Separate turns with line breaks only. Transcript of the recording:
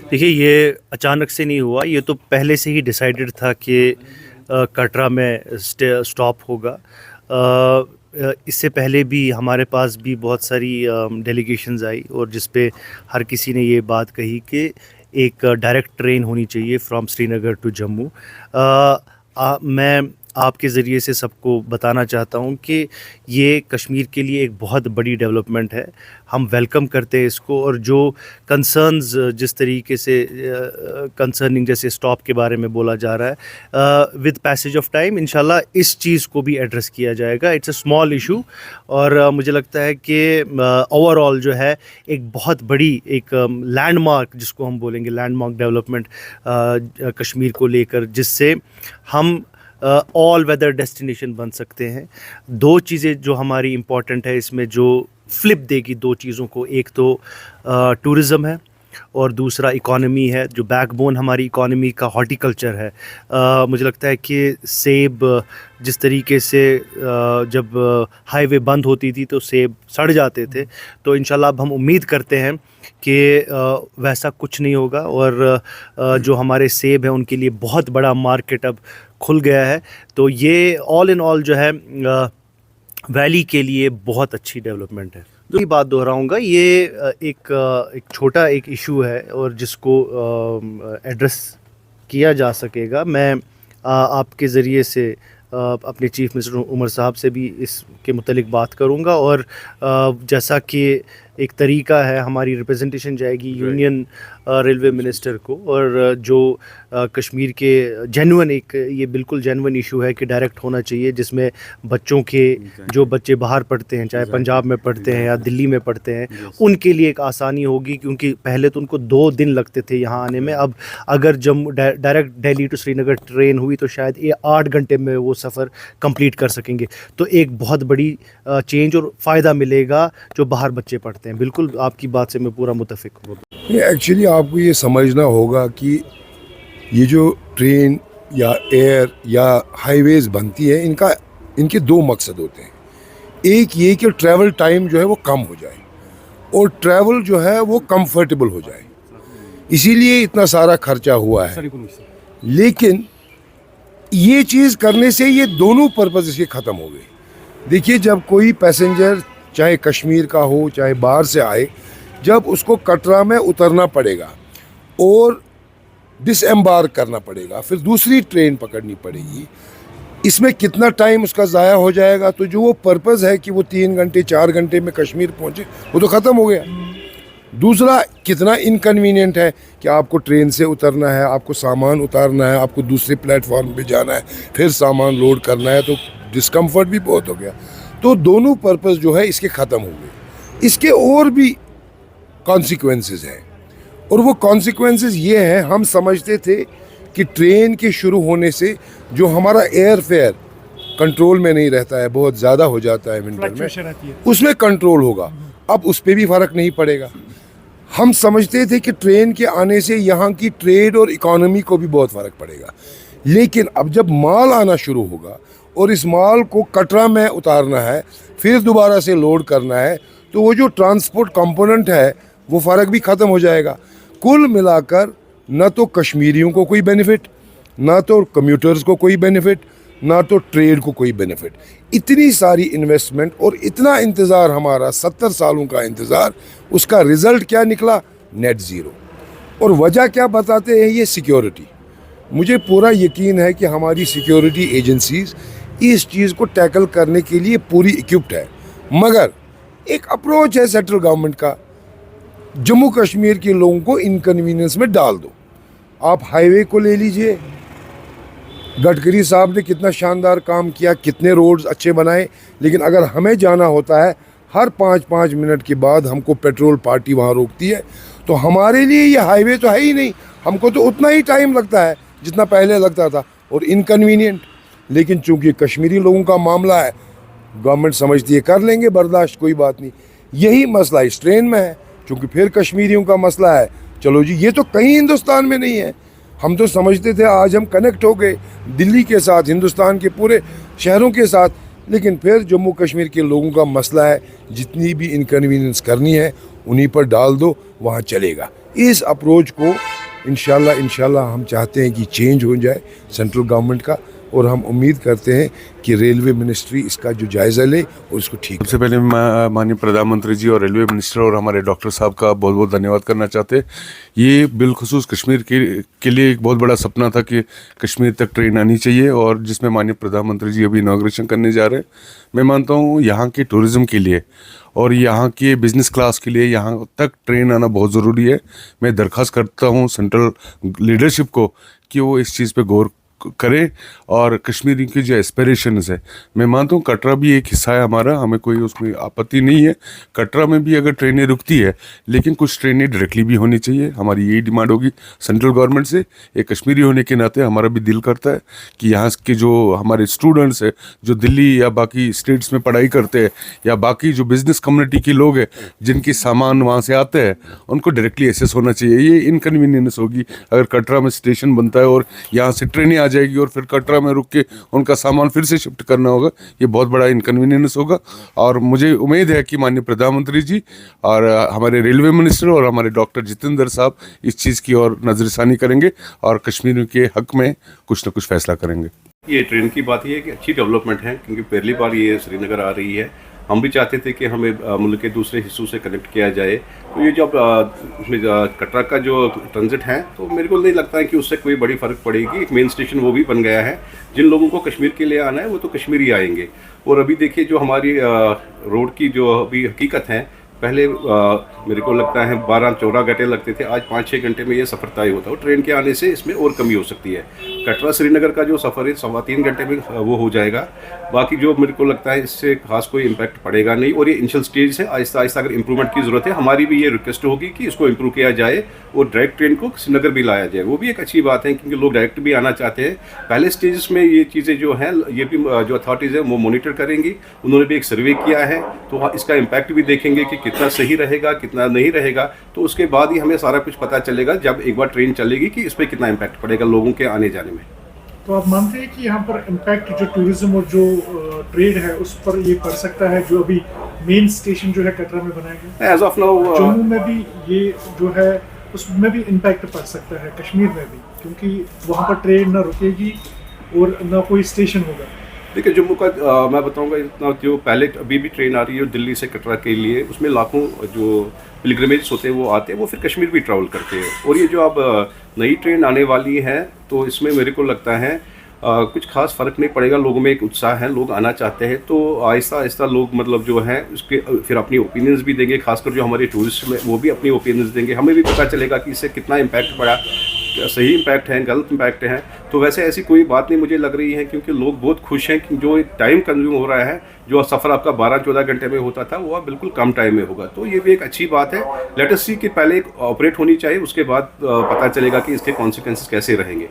देखिए, ये अचानक से नहीं हुआ, ये तो पहले से ही डिसाइडेड था कि कटरा में स्टॉप होगा। इससे पहले भी हमारे पास भी बहुत सारी डेलीगेशंस आई और जिस पे हर किसी ने ये बात कही कि एक डायरेक्ट ट्रेन होनी चाहिए फ्रॉम श्रीनगर टू जम्मू। मैं आपके ज़रिए से सबको बताना चाहता हूँ कि ये कश्मीर के लिए एक बहुत बड़ी डेवलपमेंट है। हम वेलकम करते हैं इसको, और जो कंसर्न्स जिस तरीके से कंसर्निंग जैसे स्टॉप के बारे में बोला जा रहा है, विद पैसेज ऑफ टाइम इंशाल्लाह इस चीज़ को भी एड्रेस किया जाएगा। इट्स अ स्मॉल इशू, और मुझे लगता है कि ओवरऑल जो है एक बहुत बड़ी एक लैंडमार्क, जिसको हम बोलेंगे लैंडमार्क डेवलपमेंट कश्मीर को लेकर, जिससे हम ऑल वेदर डेस्टिनेशन बन सकते हैं। दो चीज़ें जो हमारी इम्पॉर्टेंट है इसमें, जो फ्लिप देगी दो चीज़ों को, एक तो टूरिज़्म है और दूसरा इकॉनमी है। जो बैकबोन हमारी इकॉनमी का हॉर्टिकल्चर है। मुझे लगता है कि सेब जिस तरीके से जब हाईवे बंद होती थी तो सेब सड़ जाते थे, तो इंशाल्लाह अब हम उम्मीद करते हैं कि वैसा कुछ नहीं होगा, और जो हमारे सेब हैं उनके लिए बहुत बड़ा मार्केट अब खुल गया है। तो ये ऑल इन ऑल जो है वैली के लिए बहुत अच्छी डेवलपमेंट है। दूसरी बात दोहराऊंगा, ये एक छोटा एक इशू है और जिसको एड्रेस किया जा सकेगा। मैं आपके ज़रिए से अपने चीफ मिनिस्टर उमर साहब से भी इसके मुतलिक बात करूंगा, और जैसा कि एक तरीका है, हमारी रिप्रेजेंटेशन जाएगी यूनियन रेलवे मिनिस्टर को, और जो कश्मीर के जेन्युइन एक ये बिल्कुल जेन्युइन इशू है कि डायरेक्ट होना चाहिए, जिसमें बच्चों के जो बच्चे बाहर पढ़ते हैं, चाहे पंजाब में पढ़ते हैं या दिल्ली में पढ़ते हैं, उनके लिए एक आसानी होगी। क्योंकि पहले तो उनको 2 दिन लगते थे यहाँ आने में, अब अगर Jammu direct Delhi to Srinagar train हुई तो शायद ये 8 घंटे में वो सफ़र कंप्लीट कर सकेंगे। तो एक बहुत बड़ी चेंज और फ़ायदा मिलेगा जो बाहर बच्चे पढ़ते हैं। बिल्कुल आपकी बात से मैं पूरा मुतफिक हूँ।
एक्चुअली आपको ये समझना होगा कि ये जो ट्रेन या एयर या हाईवेज़ बनती है, इनके 2 मकसद होते हैं। एक ये कि ट्रैवल टाइम जो है वो कम हो जाए और ट्रैवल जो है वो कंफर्टेबल हो जाए, इसीलिए इतना सारा खर्चा हुआ है। लेकिन ये चीज़ करने से ये दोनों पर्पज़ इसके ख़त्म हो गए। देखिए, जब कोई पैसेंजर चाहे कश्मीर का हो चाहे बाहर से आए, जब उसको कटरा में उतरना पड़ेगा और डिसएम्बार्क करना पड़ेगा, फिर दूसरी ट्रेन पकड़नी पड़ेगी, इसमें कितना टाइम उसका ज़ाया हो जाएगा। तो जो वो पर्पज़ है कि वो 3 घंटे 4 घंटे में कश्मीर पहुँचे, वो तो ख़त्म हो गया। दूसरा, कितना इनकन्वीनियंट है कि आपको ट्रेन से उतरना है, आपको सामान उतारना है, आपको दूसरे प्लेटफॉर्म पे जाना है, फिर सामान लोड करना है, तो डिस्कम्फर्ट भी बहुत हो गया। तो दोनों पर्पज़ जो है इसके ख़त्म हो गए। इसके और भी कॉन्सिक्वेंसेस हैं, और वो कॉन्सिक्वेंसेस ये हैं, हम समझते थे कि ट्रेन के शुरू होने से जो हमारा एयर फेयर कंट्रोल में नहीं रहता है, बहुत ज़्यादा हो जाता है विंटर में, उसमें कंट्रोल होगा। अब उस पर भी फ़र्क नहीं पड़ेगा। हम समझते थे कि ट्रेन के आने से यहाँ की ट्रेड और इकॉनमी को भी बहुत फ़र्क पड़ेगा। लेकिन अब जब माल आना शुरू होगा और इस माल को कटरा में उतारना है, फिर दोबारा से लोड करना है, तो वो जो ट्रांसपोर्ट कंपोनेंट है वो फ़र्क भी ख़त्म हो जाएगा। कुल मिलाकर न तो कश्मीरियों को कोई बेनिफिट, ना तो कम्यूटर्स को कोई बेनिफिट, ना तो ट्रेड को कोई बेनिफिट। इतनी सारी इन्वेस्टमेंट और इतना इंतज़ार, हमारा 70 सालों का इंतज़ार, उसका रिज़ल्ट क्या निकला? Net zero. और वजह क्या बताते हैं? ये सिक्योरिटी। मुझे पूरा यकीन है कि हमारी सिक्योरिटी एजेंसीज़ इस चीज़ को टैकल करने के लिए पूरी इक्विप्ड है। मगर एक अप्रोच है सेंट्रल गवर्नमेंट का, जम्मू कश्मीर के लोगों को इनकन्वीनियंस में डाल दो। आप हाईवे को ले लीजिए, गडकरी साहब ने कितना शानदार काम किया, कितने रोड्स अच्छे बनाए, लेकिन अगर हमें जाना होता है हर 5-5 मिनट के बाद हमको पेट्रोल पार्टी वहाँ रोकती है, तो हमारे लिए ये हाईवे तो है ही नहीं। हमको तो उतना ही टाइम लगता है जितना पहले लगता था, और इनकन्वीनियंट। लेकिन चूंकि कश्मीरी लोगों का मामला है, गवर्नमेंट समझती है कर लेंगे बर्दाश्त, कोई बात नहीं। यही मसला इस ट्रेन में है, चूँकि फिर कश्मीरियों का मसला है। चलो जी, ये तो कहीं हिंदुस्तान में नहीं है। हम तो समझते थे आज हम कनेक्ट हो गए दिल्ली के साथ, हिंदुस्तान के पूरे शहरों के साथ, लेकिन फिर जम्मू कश्मीर के लोगों का मसला है। जितनी भी इनकन्वीनियंस करनी है उन्हीं पर डाल दो, वहाँ चलेगा। इस अप्रोच को इंशाल्लाह हम चाहते हैं कि चेंज हो जाए सेंट्रल गवर्नमेंट का, और हम उम्मीद करते हैं कि रेलवे मिनिस्ट्री इसका जो जायज़ा ले और इसको ठीक
सबसे पहले माननीय प्रधानमंत्री जी और रेलवे मिनिस्टर और हमारे डॉक्टर साहब का बहुत बहुत धन्यवाद करना चाहते हैं। ये बिलखुसूस कश्मीर के लिए एक बहुत बड़ा सपना था कि कश्मीर तक ट्रेन आनी चाहिए, और जिसमें माननीय प्रधानमंत्री जी अभी इनाग्रेशन करने जा रहे हैं। मैं मानता हूँ यहाँ के टूरिज़्म के लिए और यहाँ के बिज़नेस क्लास के लिए यहाँ तक ट्रेन आना बहुत ज़रूरी है। मैं दरख्वास्त करता हूँ सेंट्रल लीडरशिप को कि वो इस चीज़ पे गौर करें, और कश्मीरी की जो एस्पिरेशंस है, मैं मानता हूँ कटरा भी एक हिस्सा है हमारा, हमें कोई उसमें आपत्ति नहीं है। कटरा में भी अगर ट्रेनें रुकती है, लेकिन कुछ ट्रेनें डायरेक्टली भी होनी चाहिए। हमारी यही डिमांड होगी सेंट्रल गवर्नमेंट से। एक कश्मीरी होने के नाते हमारा भी दिल करता है कि यहाँ के जो हमारे स्टूडेंट्स हैं, जो दिल्ली या बाकी स्टेट्स में पढ़ाई करते हैं, या बाकी जो बिज़नेस कम्युनिटी के लोग हैं जिनकी सामान वहाँ से आते हैं, उनको डायरेक्टली एक्सेस होना चाहिए। ये इनकन्वीनियंस होगी अगर कटरा में स्टेशन बनता है और यहाँ से ट्रेनें जाएगी और फिर कटरा में रुक के उनका सामान फिर से शिफ्ट करना होगा। ये बहुत बड़ा इनकन्वीनियंस होगा, और मुझे उम्मीद है कि माननीय प्रधानमंत्री जी और हमारे रेलवे मिनिस्टर और हमारे डॉक्टर जितेंद्र साहब इस चीज़ की और नज़रसानी करेंगे और कश्मीर के हक में कुछ न कुछ फैसला करेंगे।
ये ट्रेन की बात ये है कि अच्छी डेवलपमेंट है, क्योंकि पहली बार ये श्रीनगर आ रही है। हम भी चाहते थे कि हमें मुल्क के दूसरे हिस्सों से कनेक्ट किया जाए। तो ये जो कटरा का जो ट्रांजिट है, तो मेरे को नहीं लगता है कि उससे कोई बड़ी फ़र्क पड़ेगी। एक मेन स्टेशन वो भी बन गया है। जिन लोगों को कश्मीर के लिए आना है वो तो कश्मीर ही आएंगे। और अभी देखिए जो हमारी रोड की जो अभी हकीकत है, पहले मेरे को लगता है 12-14 घंटे लगते थे, आज 5-6 घंटे में ये सफ़र तय होता है। और ट्रेन के आने से इसमें और कमी हो सकती है। कटरा श्रीनगर का जो सफ़र है 3.25 घंटे में वो हो जाएगा। बाकी जो मेरे को लगता है इससे खास कोई इम्पैक्ट पड़ेगा नहीं। और ये इनिशियल स्टेज है, आहिस्ता आहिस्ता अगर इम्प्रूवमेंट की ज़रूरत है, हमारी भी ये रिक्वेस्ट होगी कि इसको इम्प्रूव किया जाए और डायरेक्ट ट्रेन को श्रीनगर भी लाया जाए। वो भी एक अच्छी बात है, क्योंकि लोग डायरेक्ट भी आना चाहते हैं। पहले स्टेज में ये चीज़ें जो हैं, ये भी जो अथॉरिटीज़ हैं वो मॉनिटर करेंगी। उन्होंने भी एक सर्वे किया है, तो इसका इम्पैक्ट भी देखेंगे कि कितना सही रहेगा कितना नहीं रहेगा। तो उसके बाद ही हमें सारा कुछ पता चलेगा जब एक बार ट्रेन चलेगी कि इस पर कितना इम्पैक्ट पड़ेगा लोगों के आने जाने में।
तो आप मानते हैं कि यहाँ पर इम्पैक्ट जो टूरिज्म और जो ट्रेड है उस पर ये पड़ सकता है, जो अभी मेन स्टेशन जो है कटरा में बनाया गया?
एज ऑफ नाउ
जम्मू में भी ये जो है उसमें भी इम्पैक्ट पड़ सकता है, कश्मीर में भी, क्योंकि वहाँ पर ट्रेन ना रुकेगी और ना कोई स्टेशन होगा।
देखिए जम्मू का मैं बताऊंगा, इतना जो पहले अभी भी ट्रेन आ रही है दिल्ली से कटरा के लिए, उसमें लाखों जो पिलग्रिमेज होते हैं वो आते हैं, वो फिर कश्मीर भी ट्रैवल करते हैं। और ये जो अब नई ट्रेन आने वाली है, तो इसमें मेरे को लगता है कुछ खास फ़र्क नहीं पड़ेगा। लोगों में एक उत्साह है, लोग आना चाहते हैं। तो आहिस्ता आहिस्ता लोग मतलब जो है उसके फिर अपनी ओपिनियंस भी देंगे, खासकर जो हमारे टूरिस्ट में वो भी अपनी ओपिनियंस देंगे। हमें भी पता चलेगा कि इससे कितना इम्पैक्ट पड़ा, सही इम्पैक्ट है, गलत इम्पैक्ट है। तो वैसे ऐसी कोई बात नहीं मुझे लग रही है, क्योंकि लोग बहुत खुश हैं कि जो टाइम कंज्यूम हो रहा है, जो सफ़र आपका 12-14 घंटे में होता था, वो अब बिल्कुल कम टाइम में होगा। तो ये भी एक अच्छी बात है। लेट अस सी कि पहले एक ऑपरेट होनी चाहिए, उसके बाद पता चलेगा कि इसके कॉन्सिक्वेंसेस कैसे रहेंगे।